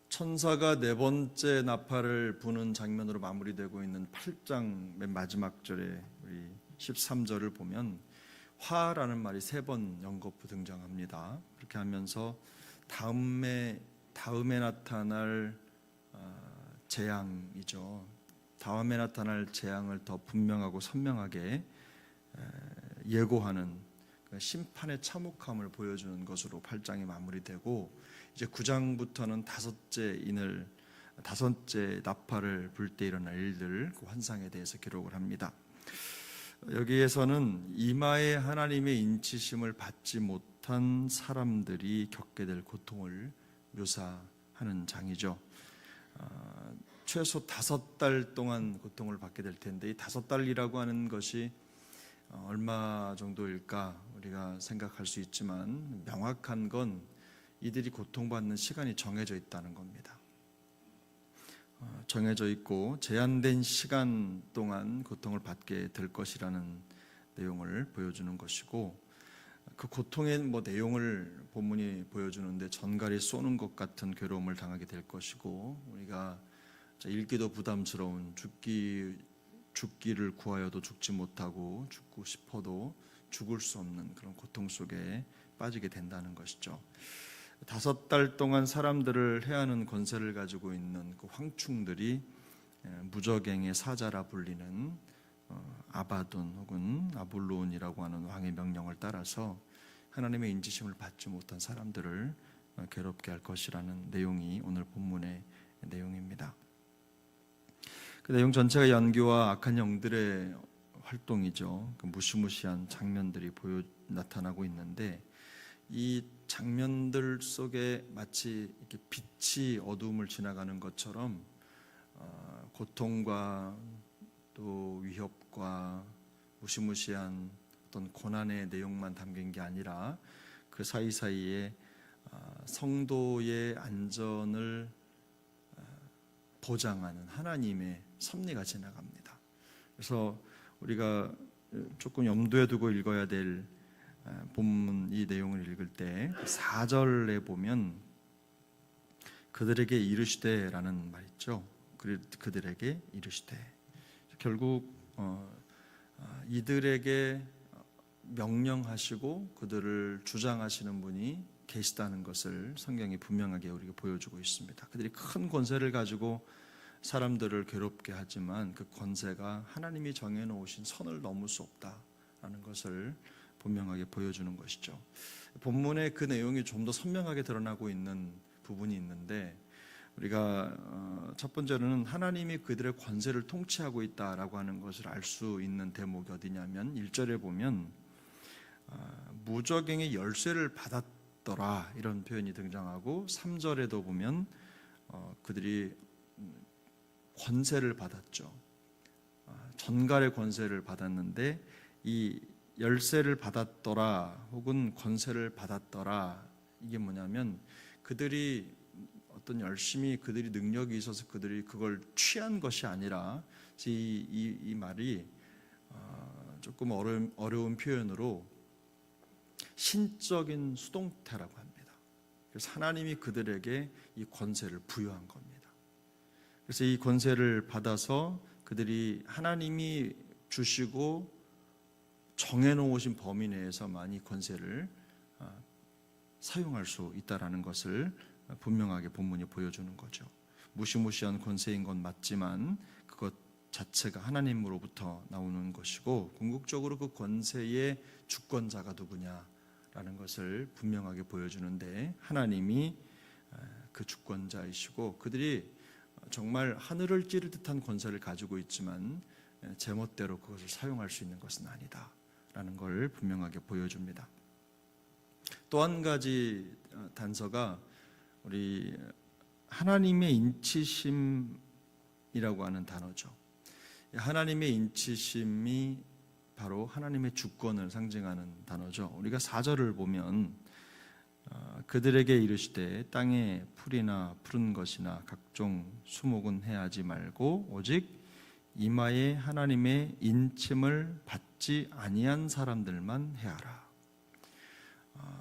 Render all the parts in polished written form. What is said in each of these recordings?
천사가 네 번째 나팔을 부는 장면으로 마무리되고 있는 8장 맨 마지막 절에 우리 13절을 보면 화라는 말이 3번 연거푸 등장합니다. 그렇게 하면서 다음에 나타날 재앙이죠. 다음에 나타날 재앙을 더 분명하고 선명하게 예고하는 심판의 참혹함을 보여주는 것으로 8장이 마무리되고, 이제 9장부터는 다섯째 나팔을 불 때 일어날 일들, 그 환상에 대해서 기록을 합니다. 여기에서는 이마에 하나님의 인치심을 받지 못한 사람들이 겪게 될 고통을 묘사하는 장이죠. 최소 5달 동안 고통을 받게 될 텐데, 이 5달이라고 하는 것이 얼마 정도일까 우리가 생각할 수 있지만, 명확한 건 이들이 고통받는 시간이 정해져 있다는 겁니다. 정해져 있고 제한된 시간 동안 고통을 받게 될 것이라는 내용을 보여주는 것이고, 그 고통의 내용을 본문이 보여주는데 전갈이 쏘는 것 같은 괴로움을 당하게 될 것이고, 우리가 읽기도 부담스러운 죽기를 구하여도 죽지 못하고 죽고 싶어도 죽을 수 없는 그런 고통 속에 빠지게 된다는 것이죠. 5달 동안 사람들을 해하는 권세를 가지고 있는 그 황충들이 무저갱의 사자라 불리는 아바돈 혹은 아볼론이라고 하는 왕의 명령을 따라서 하나님의 인지심을 받지 못한 사람들을 괴롭게 할 것이라는 내용이 오늘 본문의 내용입니다. 그 내용 전체가 연기와 악한 영들의 활동이죠. 그 무시무시한 장면들이 나타나고 있는데, 이 장면들 속에 마치 이렇게 빛이 어두움을 지나가는 것처럼 고통과 또 위협과 무시무시한 어떤 고난의 내용만 담긴 게 아니라 그 사이사이에 성도의 안전을 보장하는 하나님의 섭리가 지나갑니다. 그래서 우리가 조금 염두에 두고 읽어야 될 본문 이 내용을 읽을 때 4절에 보면 그들에게 이르시되 라는 말 있죠. 그들에게 이르시되, 결국 이들에게 명령하시고 그들을 주장하시는 분이 계시다는 것을 성경이 분명하게 우리에게 보여주고 있습니다. 그들이 큰 권세를 가지고 사람들을 괴롭게 하지만 그 권세가 하나님이 정해놓으신 선을 넘을 수 없다라는 것을 분명하게 보여주는 것이죠. 본문의 그 내용이 좀 더 선명하게 드러나고 있는 부분이 있는데, 우리가 첫 번째로는 하나님이 그들의 권세를 통치하고 있다라고 하는 것을 알 수 있는 대목이 어디냐면 1절에 보면 무저갱의 열쇠를 받았더라 이런 표현이 등장하고, 3절에도 보면 그들이 권세를 받았죠. 전갈의 권세를 받았는데, 이 열쇠를 받았더라 혹은 권세를 받았더라, 이게 뭐냐면 그들이 어떤 열심히 그들이 능력이 있어서 그들이 그걸 취한 것이 아니라, 이 말이 조금 어려운 표현으로 신적인 수동태라고 합니다. 그래서 하나님이 그들에게 이 권세를 부여한 겁니다. 그래서 이 권세를 받아서 그들이 하나님이 주시고 정해놓으신 범위 내에서만 이 권세를 사용할 수 있다는 것을 분명하게 본문이 보여주는 거죠. 무시무시한 권세인 건 맞지만 그것 자체가 하나님으로부터 나오는 것이고, 궁극적으로 그 권세의 주권자가 누구냐라는 것을 분명하게 보여주는데, 하나님이 그 주권자이시고 그들이 정말 하늘을 찌를 듯한 권세를 가지고 있지만 제멋대로 그것을 사용할 수 있는 것은 아니다 라는 걸 분명하게 보여줍니다. 또 한 가지 단서가 우리 하나님의 인치심이라고 하는 단어죠. 하나님의 인치심이 바로 하나님의 주권을 상징하는 단어죠. 우리가 4절을 보면 그들에게 이르시되 땅에 풀이나 푸른 것이나 각종 수목은 해하지 말고 오직 이마에 하나님의 인침을 받지 아니한 사람들만 해하라.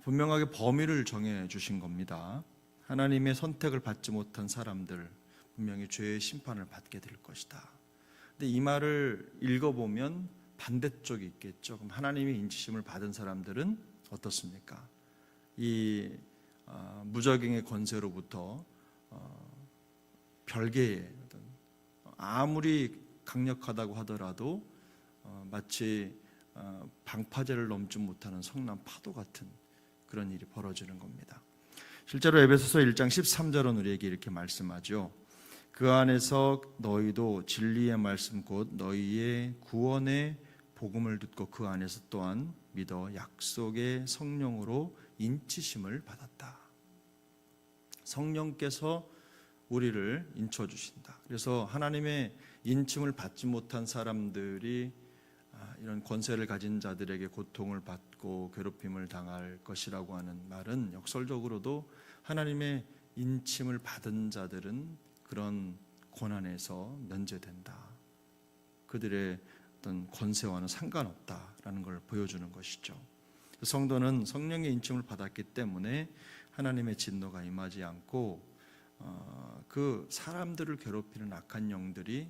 분명하게 범위를 정해 주신 겁니다. 하나님의 선택을 받지 못한 사람들 분명히 죄의 심판을 받게 될 것이다. 근데 이 말을 읽어보면 반대쪽이 있겠죠. 그럼 하나님의 인치심을 받은 사람들은 어떻습니까? 이 무적행의 권세로부터 별개의 어떤 아무리 강력하다고 하더라도 마치 방파제를 넘지 못하는 성난 파도 같은 그런 일이 벌어지는 겁니다. 실제로 에베소서 1장 13절은 우리에게 이렇게 말씀하죠. 그 안에서 너희도 진리의 말씀 곧 너희의 구원의 복음을 듣고 그 안에서 또한 믿어 약속의 성령으로 인치심을 받았다. 성령께서 우리를 인쳐주신다. 그래서 하나님의 인침을 받지 못한 사람들이 이런 권세를 가진 자들에게 고통을 받고 괴롭힘을 당할 것이라고 하는 말은 역설적으로도 하나님의 인침을 받은 자들은 그런 고난에서 면제된다. 그들의 어떤 권세와는 상관없다라는 걸 보여주는 것이죠. 성도는 성령의 인침을 받았기 때문에 하나님의 진노가 임하지 않고 그 사람들을 괴롭히는 악한 영들이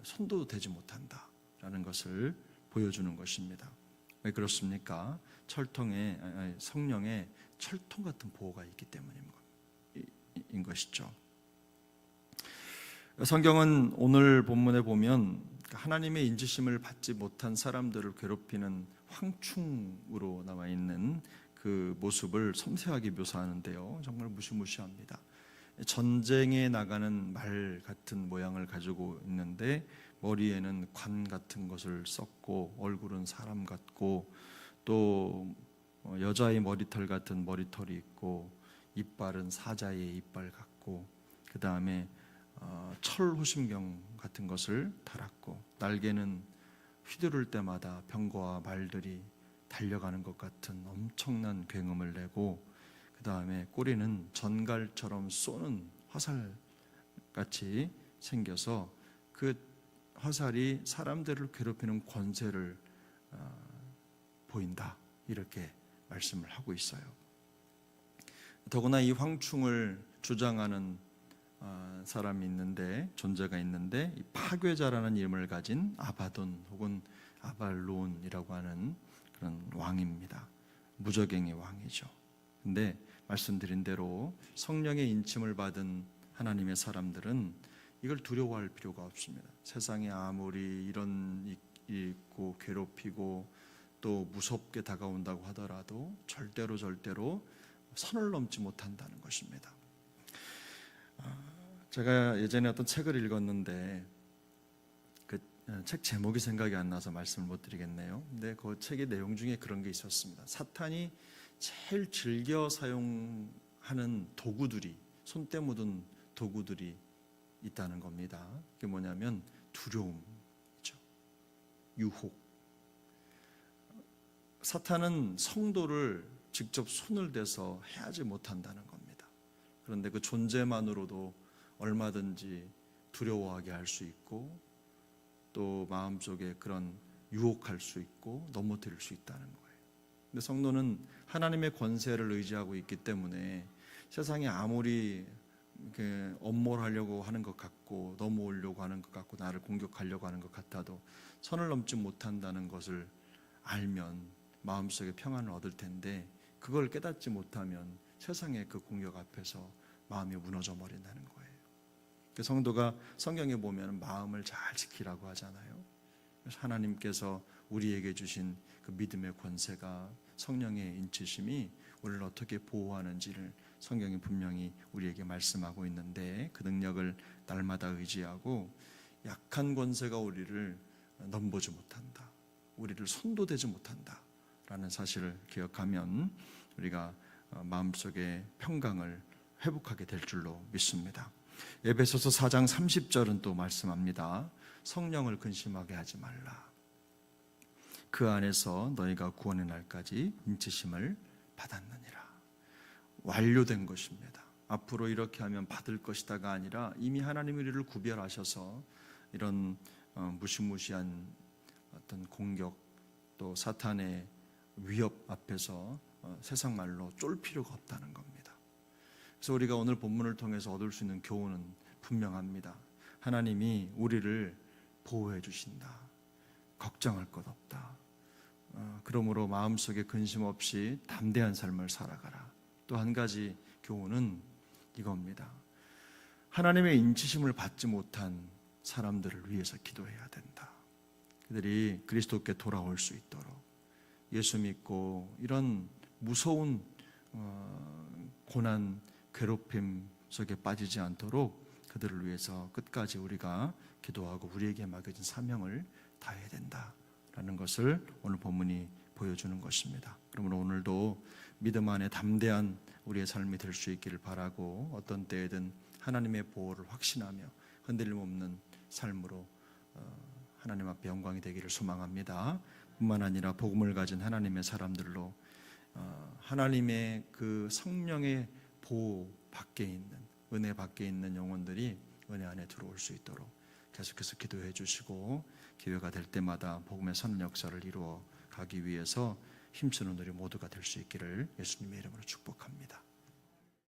손도 대지 못한다라는 것을 보여주는 것입니다. 왜 그렇습니까? 성령의 철통 같은 보호가 있기 때문인 것이죠. 성경은 오늘 본문에 보면 하나님의 인지심을 받지 못한 사람들을 괴롭히는 황충으로 나와 있는 그 모습을 섬세하게 묘사하는데요. 정말 무시무시합니다. 전쟁에 나가는 말 같은 모양을 가지고 있는데 머리에는 관 같은 것을 썼고 얼굴은 사람 같고 또 여자의 머리털 같은 머리털이 있고 이빨은 사자의 이빨 같고 그 다음에 철 호심경 같은 것을 달았고 날개는 휘두를 때마다 병거와 말들이 달려가는 것 같은 엄청난 굉음을 내고 그 다음에 꼬리는 전갈처럼 쏘는 화살같이 생겨서 그 화살이 사람들을 괴롭히는 권세를 보인다, 이렇게 말씀을 하고 있어요. 더구나 이 황충을 주장하는 사람이 있는데, 존재가 있는데, 이 파괴자라는 이름을 가진 아바돈 혹은 아발론이라고 하는 그런 왕입니다. 무적행의 왕이죠. 근데 말씀드린 대로 성령의 인침을 받은 하나님의 사람들은 이걸 두려워할 필요가 없습니다. 세상에 아무리 이런 일이 있고 괴롭히고 또 무섭게 다가온다고 하더라도 절대로 선을 넘지 못한다는 것입니다. 제가 예전에 어떤 책을 읽었는데 그 책 제목이 생각이 안 나서 말씀을 못 드리겠네요. 근데 그 책의 내용 중에 그런 게 있었습니다. 사탄이 제일 즐겨 사용하는 도구들이, 손때 묻은 도구들이 있다는 겁니다. 그게 뭐냐면 두려움이죠. 유혹. 사탄은 성도를 직접 손을 대서 해하지 못한다는 겁니다. 그런데 그 존재만으로도 얼마든지 두려워하게 할 수 있고 또 마음속에 그런 유혹할 수 있고 넘어뜨릴 수 있다는 거예요. 근데 성도는 하나님의 권세를 의지하고 있기 때문에 세상에 아무리 엄몰하려고 하는 것 같고 넘어오려고 하는 것 같고 나를 공격하려고 하는 것 같아도 선을 넘지 못한다는 것을 알면 마음속에 평안을 얻을 텐데, 그걸 깨닫지 못하면 세상의 그 공격 앞에서 마음이 무너져 버린다는 거예요. 성도가 성경에 보면 마음을 잘 지키라고 하잖아요. 그래서 하나님께서 우리에게 주신 그 믿음의 권세가, 성령의 인치심이 우리를 어떻게 보호하는지를 성경이 분명히 우리에게 말씀하고 있는데, 그 능력을 날마다 의지하고 약한 권세가 우리를 넘보지 못한다, 우리를 손도 대지 못한다 라는 사실을 기억하면 우리가 마음속의 평강을 회복하게 될 줄로 믿습니다. 에베소서 4장 30절은 또 말씀합니다. 성령을 근심하게 하지 말라. 그 안에서 너희가 구원의 날까지 인치심을 받았느니라. 완료된 것입니다. 앞으로 이렇게 하면 받을 것이다가 아니라 이미 하나님이 우리를 구별하셔서 이런 무시무시한 어떤 공격 또 사탄의 위협 앞에서 세상 말로 쫄 필요가 없다는 겁니다. 그래서 우리가 오늘 본문을 통해서 얻을 수 있는 교훈은 분명합니다. 하나님이 우리를 보호해 주신다. 걱정할 것 없다. 그러므로 마음속에 근심 없이 담대한 삶을 살아가라. 또 한 가지 교훈은 이겁니다. 하나님의 인치심을 받지 못한 사람들을 위해서 기도해야 된다. 그들이 그리스도께 돌아올 수 있도록, 예수 믿고 이런 무서운 고난, 괴롭힘 속에 빠지지 않도록 그들을 위해서 끝까지 우리가 기도하고 우리에게 맡겨진 사명을 다해야 된다라는 것을 오늘 본문이 보여주는 것입니다. 그러므로 오늘도 믿음 안에 담대한 우리의 삶이 될 수 있기를 바라고, 어떤 때에든 하나님의 보호를 확신하며 흔들림 없는 삶으로 하나님 앞에 영광이 되기를 소망합니다. 뿐만 아니라 복음을 가진 하나님의 사람들로 하나님의 그 성령의 보호 밖에 있는, 은혜 밖에 있는 영혼들이 은혜 안에 들어올 수 있도록 계속해서 기도해 주시고, 기회가 될 때마다 복음의 선 역사를 이루어 가기 위해서 힘쓰는 우리 모두가 될 수 있기를 예수님의 이름으로 축복합니다.